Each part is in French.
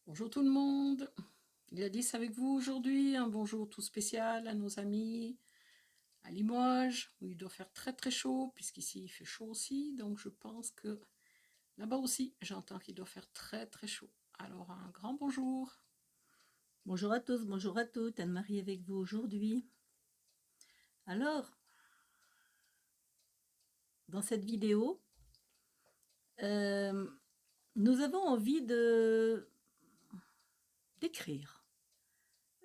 Bonjour tout le monde, Gladys avec vous aujourd'hui, un bonjour tout spécial à nos amis à Limoges, où il doit faire très très chaud, puisqu'ici il fait chaud aussi, donc je pense que là-bas aussi j'entends qu'il doit faire très très chaud. Alors un grand bonjour. Bonjour à tous, bonjour à toutes, Anne-Marie avec vous aujourd'hui. Alors, dans cette vidéo, euh, nous avons envie d'écrire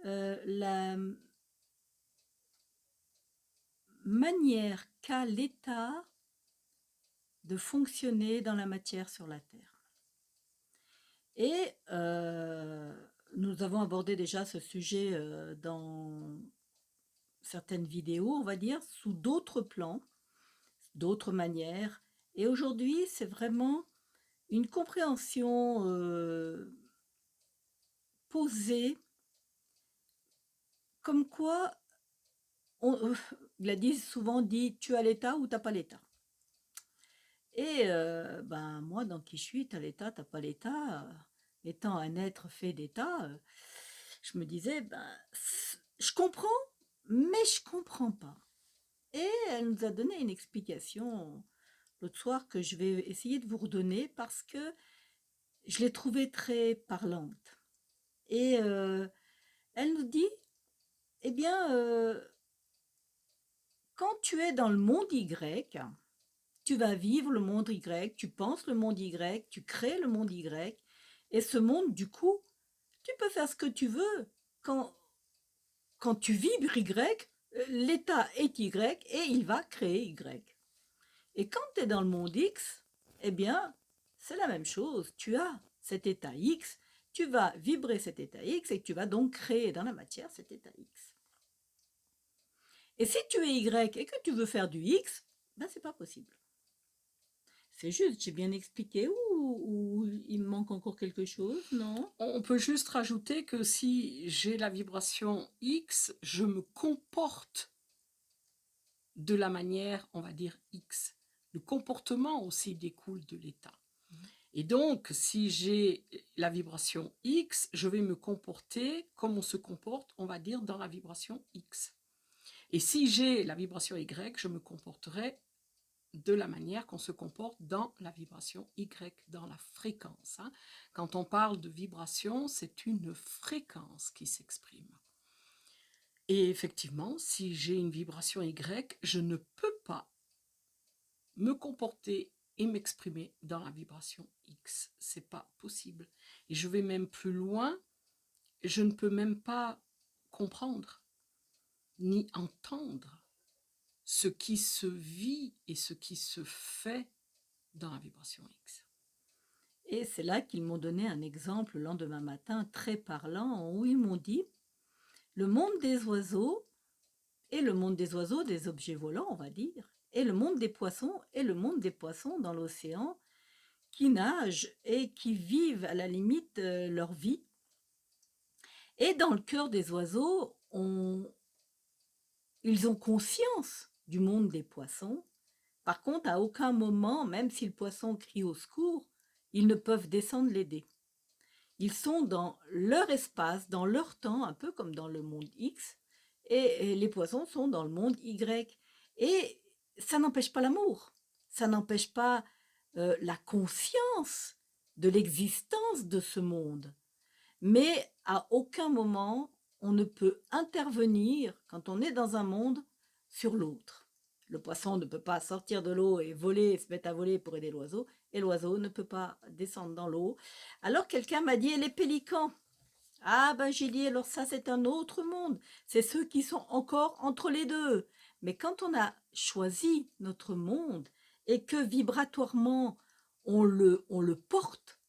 la manière qu'a l'État de fonctionner dans la matière sur la Terre. Et nous avons abordé déjà ce sujet dans certaines vidéos, on va dire, sous d'autres plans, d'autres manières. Et aujourd'hui, c'est vraiment une compréhension posée, comme quoi Gladys souvent dit tu as l'État ou t'as pas l'État. Et ben moi dans qui je suis, t'as l'État, t'as pas l'État, étant un être fait d'État, je me disais ben je comprends, mais je comprends pas. Et elle nous a donné une explication l'autre soir que je vais essayer de vous redonner parce que je l'ai trouvée très parlante. Et elle nous dit, eh bien, quand tu es dans le monde Y, tu vas vivre le monde Y, tu penses le monde Y, tu crées le monde Y, et ce monde, du coup, tu peux faire ce que tu veux. Quand, quand tu vibres Y, l'état est Y et il va créer Y. Et quand tu es dans le monde X, eh bien, c'est la même chose. Tu as cet état X, tu vas vibrer cet état X et tu vas donc créer dans la matière cet état X. Et si tu es Y et que tu veux faire du X, ben c'est pas possible. C'est juste, j'ai bien expliqué ou il me manque encore quelque chose, non? On peut juste rajouter que si j'ai la vibration X, je me comporte de la manière, on va dire, X. Le comportement aussi découle de l'état. Et donc, si j'ai la vibration X, je vais me comporter comme on se comporte, on va dire, dans la vibration X. Et si j'ai la vibration Y, je me comporterai de la manière qu'on se comporte dans la vibration Y, dans la fréquence. Quand on parle de vibration, c'est une fréquence qui s'exprime. Et effectivement, si j'ai une vibration Y, je ne peux pas me comporter et m'exprimer dans la vibration X. C'est pas possible. Et je vais même plus loin, je ne peux même pas comprendre ni entendre ce qui se vit et ce qui se fait dans la vibration X. Et c'est là qu'ils m'ont donné un exemple le lendemain matin très parlant où ils m'ont dit le monde des oiseaux et le monde des oiseaux, des objets volants, on va dire, et le monde des poissons et le monde des poissons dans l'océan qui nagent et qui vivent à la limite leur vie. Et dans le cœur des oiseaux, ils ont conscience du monde des poissons. Par contre, à aucun moment, même si le poisson crie au secours, ils ne peuvent descendre l'aider. Ils sont dans leur espace, dans leur temps, un peu comme dans le monde X, et les poissons sont dans le monde Y. Et ça n'empêche pas l'amour, ça n'empêche pas la conscience de l'existence de ce monde. Mais à aucun moment, on ne peut intervenir, quand on est dans un monde, sur l'autre. Le poisson ne peut pas sortir de l'eau et voler, se mettre à voler pour aider l'oiseau, et l'oiseau ne peut pas descendre dans l'eau. Alors quelqu'un m'a dit, les pélicans. Ah ben j'ai dit, alors ça c'est un autre monde. C'est ceux qui sont encore entre les deux. Mais quand on a choisi notre monde et que vibratoirement on le porte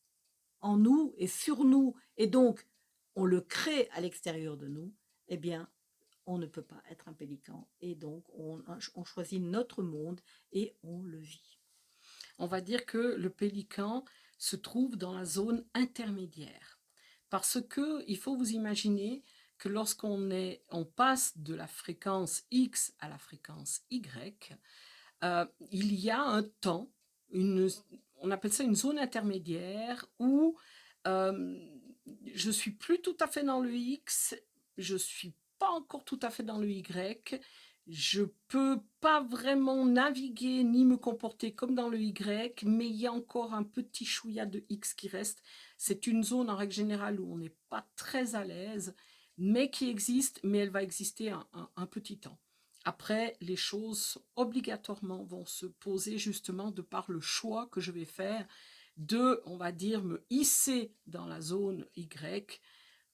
en nous et sur nous, et donc on le crée à l'extérieur de nous, eh bien, on ne peut pas être un pélican. Et donc, on choisit notre monde et on le vit. On va dire que le pélican se trouve dans la zone intermédiaire. Parce que il faut vous imaginer que on passe de la fréquence X à la fréquence Y, il y a un temps, on appelle ça une zone intermédiaire où je suis plus tout à fait dans le X, je suis pas encore tout à fait dans le Y, je peux pas vraiment naviguer ni me comporter comme dans le Y, mais il y a encore un petit chouïa de X qui reste. C'est une zone en règle générale où on n'est pas très à l'aise, mais qui existe, mais elle va exister un petit temps. Après, les choses obligatoirement vont se poser justement de par le choix que je vais faire de, on va dire, me hisser dans la zone Y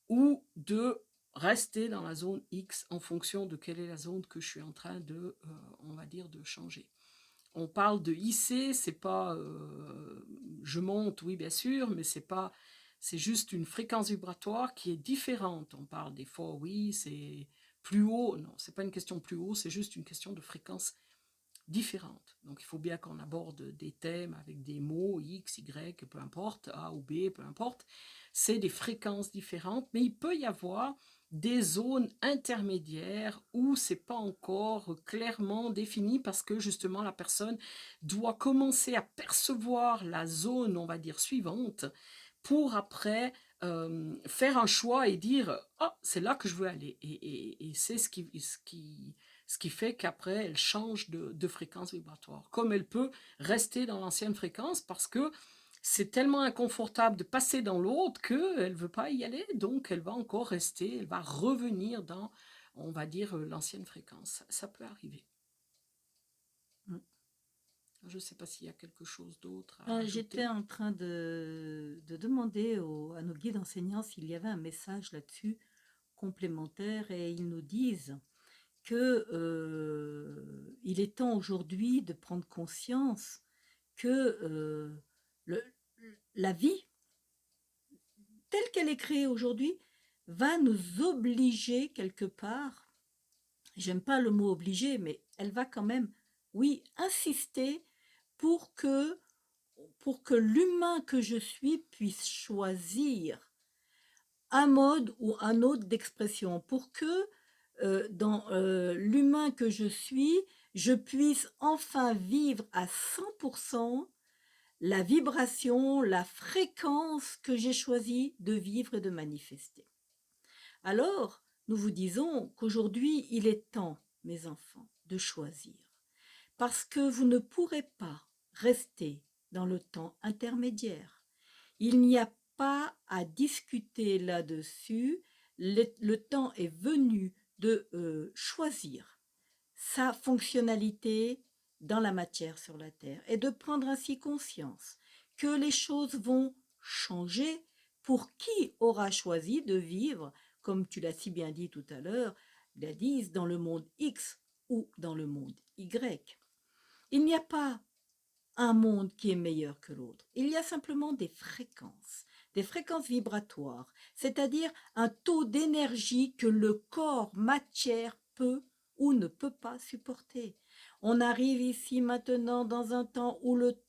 ou de rester dans la zone X en fonction de quelle est la zone que je suis en train de, on va dire, de changer. On parle de hisser, c'est pas je monte, oui bien sûr, mais c'est pas, c'est juste une fréquence vibratoire qui est différente. On parle des fois, oui, c'est plus haut, non, c'est pas une question de plus haut, c'est juste une question de fréquence différentes. Donc il faut bien qu'on aborde des thèmes avec des mots X, Y, peu importe, A ou B, peu importe. C'est des fréquences différentes, mais il peut y avoir des zones intermédiaires où c'est pas encore clairement défini parce que justement la personne doit commencer à percevoir la zone, on va dire, suivante pour après faire un choix et dire ah, c'est là que je veux aller. Et c'est ce qui fait qu'après, elle change de fréquence vibratoire. Comme elle peut rester dans l'ancienne fréquence parce que c'est tellement inconfortable de passer dans l'autre qu'elle ne veut pas y aller, donc elle va encore rester, elle va revenir dans, on va dire, l'ancienne fréquence. Ça peut arriver. Je ne sais pas s'il y a quelque chose d'autre à J'étais ajouter. en train de demander à nos guides enseignants s'il y avait un message là-dessus complémentaire et ils nous disent que il est temps aujourd'hui de prendre conscience que le- la vie telle qu'elle est créée aujourd'hui va nous obliger quelque part, j'aime pas le mot obliger, mais elle va quand même, oui, insister pour que l'humain que je suis puisse choisir un mode ou un autre d'expression, pour que dans l'humain que je suis, je puisse enfin vivre à 100% la vibration, la fréquence que j'ai choisi de vivre et de manifester. Alors, nous vous disons qu'aujourd'hui, il est temps, mes enfants, de choisir. Parce que vous ne pourrez pas rester dans le temps intermédiaire. Il n'y a pas à discuter là-dessus. Le temps est venu de choisir sa fonctionnalité dans la matière sur la Terre et de prendre ainsi conscience que les choses vont changer pour qui aura choisi de vivre, comme tu l'as si bien dit tout à l'heure, Gladys, dans le monde X ou dans le monde Y. Il n'y a pas un monde qui est meilleur que l'autre. Il y a simplement des fréquences vibratoires, c'est-à-dire un taux d'énergie que le corps matière peut ou ne peut pas supporter. On arrive ici maintenant dans un temps où le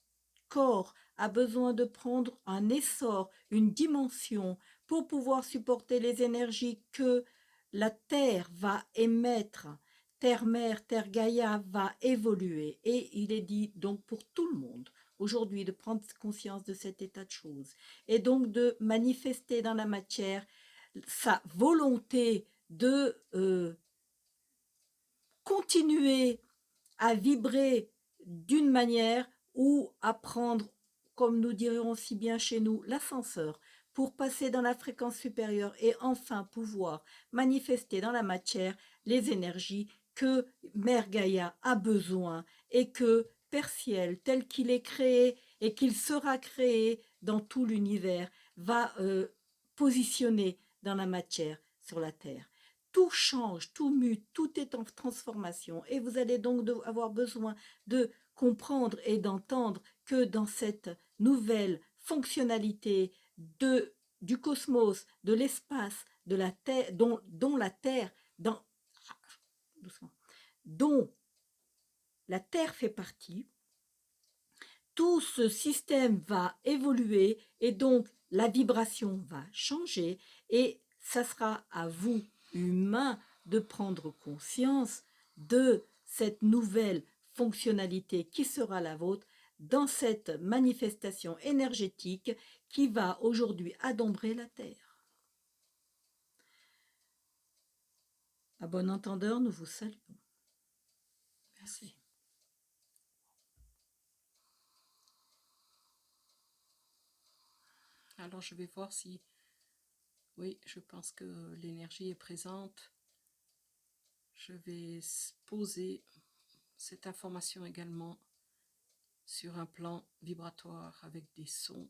corps a besoin de prendre un essor, une dimension pour pouvoir supporter les énergies que la Terre va émettre. Terre-Mère, Terre-Gaïa va évoluer et il est dit donc pour tout le monde aujourd'hui de prendre conscience de cet état de choses et donc de manifester dans la matière sa volonté de continuer à vibrer d'une manière ou à prendre, comme nous dirions si bien chez nous, l'ascenseur pour passer dans la fréquence supérieure et enfin pouvoir manifester dans la matière les énergies que Mère Gaïa a besoin et que Père Ciel, tel qu'il est créé et qu'il sera créé dans tout l'univers, va positionner dans la matière sur la Terre. Tout change, tout mute, tout est en transformation et vous allez donc avoir besoin de comprendre et d'entendre que dans cette nouvelle fonctionnalité du cosmos, de l'espace, de la Terre, dont la Terre, doucement, dont la Terre fait partie, tout ce système va évoluer et donc la vibration va changer et ça sera à vous, humains, de prendre conscience de cette nouvelle fonctionnalité qui sera la vôtre dans cette manifestation énergétique qui va aujourd'hui adombrer la Terre. À bon entendeur, nous vous saluons. Merci. Alors, je vais voir si... Oui, je pense que l'énergie est présente. Je vais poser cette information également sur un plan vibratoire avec des sons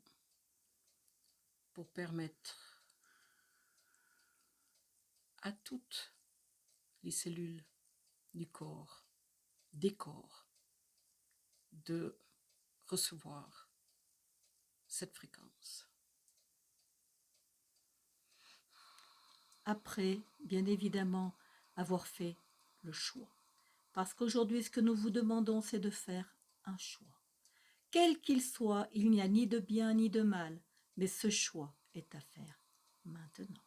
pour permettre à toutes les cellules du corps, des corps, de recevoir cette fréquence. Après, bien évidemment, avoir fait le choix. Parce qu'aujourd'hui, ce que nous vous demandons, c'est de faire un choix. Quel qu'il soit, il n'y a ni de bien ni de mal, mais ce choix est à faire maintenant.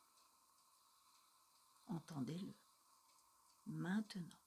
Entendez-le. Maintenant.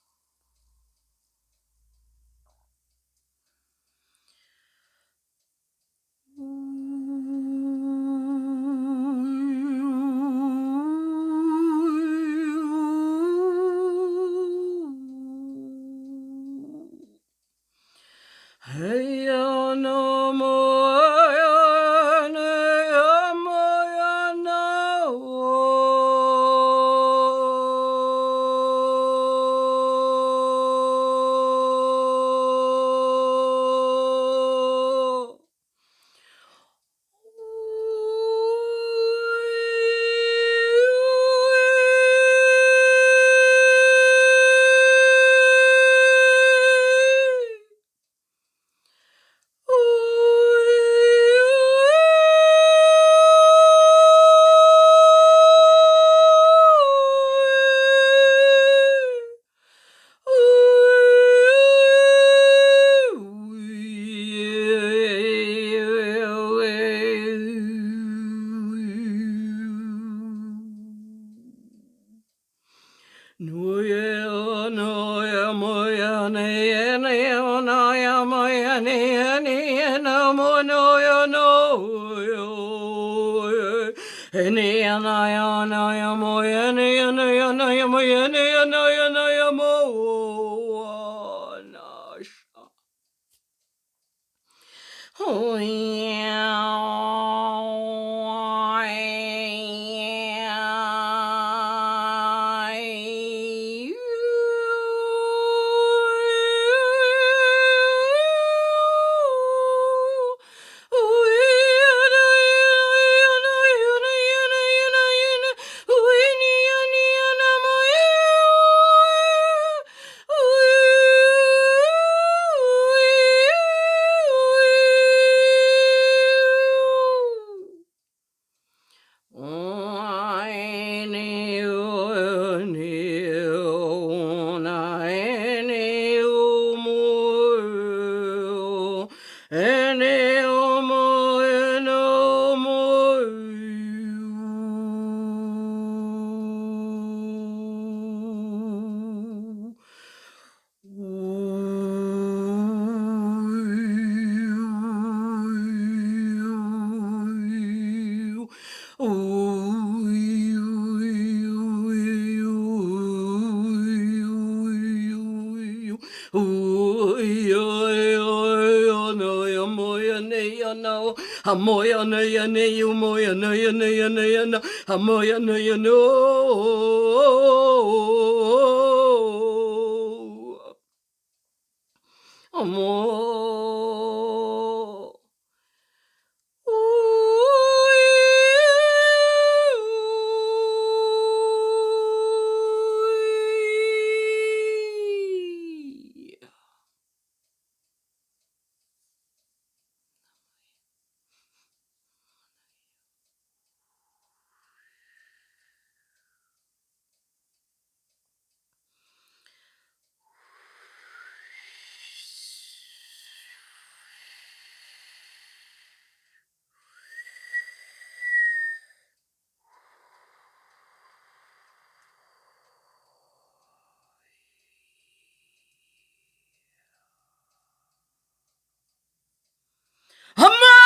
Amaya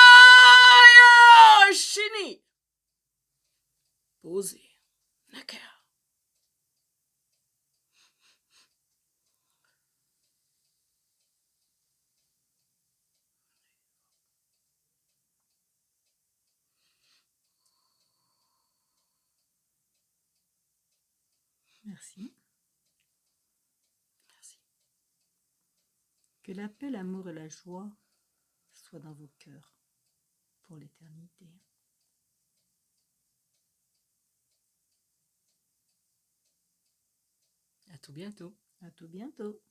Shini. Posé. Naka. Merci. Merci. Que la paix, l'amour et la joie soient dans vos cœurs pour l'éternité. À tout bientôt. À tout bientôt.